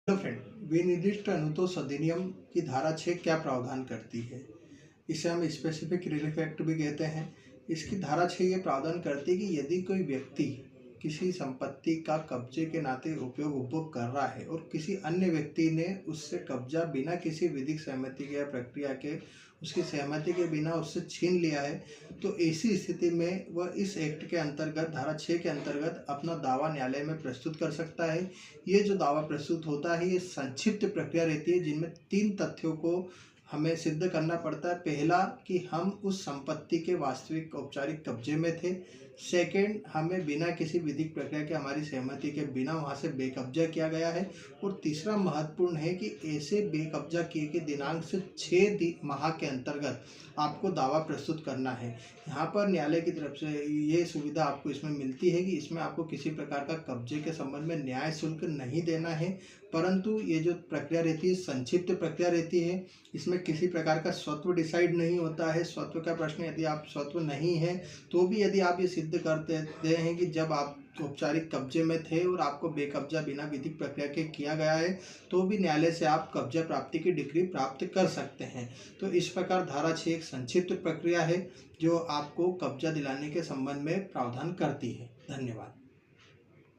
Hello friend, विनिर्दिष्ट Anutosh अधिनियम की धारा 6 क्या प्रावधान करती है? इसे हम स्पेसिफिक रियल इफेक्ट भी कहते हैं। इसकी धारा 6 ये प्रावधान करती है कि यदि कोई व्यक्ति किसी संपत्ति का कब्जे के नाते उपयोग उपभोग कर रहा है और किसी अन्य व्यक्ति ने उससे कब्जा बिना किसी विधिक सहमति के या प्रक्रिया के उसकी सहमति के बिना उससे छीन लिया है, तो ऐसी स्थिति में वह इस एक्ट के अंतर्गत धारा 6 के अंतर्गत अपना दावा न्यायालय में प्रस्तुत कर सकता है। ये जो दावा प्रस्तुत होता है ये संक्षिप्त प्रक्रिया रहती है, जिनमें 3 तथ्यों को हमें सिद्ध करना पड़ता है। पहला कि हम उस संपत्ति के वास्तविक औपचारिक कब्जे में थे। सेकंड, हमें बिना किसी विधिक प्रक्रिया के हमारी सहमति के बिना वहाँ से बेकब्जा किया गया है। और तीसरा महत्वपूर्ण है कि ऐसे बेकब्जा किए के दिनांक से 6 माह के अंतर्गत आपको दावा प्रस्तुत करना है। यहाँ पर न्यायालय की तरफ से ये सुविधा आपको इसमें मिलती है कि इसमें आपको किसी प्रकार का कब्जे के संबंध में न्याय शुल्क नहीं देना है, परंतु ये जो प्रक्रिया रहती है संक्षिप्त प्रक्रिया रहती है। इसमें किसी प्रकार का स्वत्व डिसाइड नहीं होता है। स्वत्व का प्रश्न, यदि आप स्वत्व नहीं है तो भी यदि आप ये सिद्ध करते हैं कि जब आप औपचारिक कब्जे में थे और आपको बेकब्जा बिना विधिक प्रक्रिया के किया गया है, तो भी न्यायालय से आप कब्जा प्राप्ति की डिग्री प्राप्त कर सकते हैं। तो इस प्रकार धारा 6 एक संक्षिप्त प्रक्रिया है जो आपको कब्जा दिलाने के संबंध में प्रावधान करती है। धन्यवाद।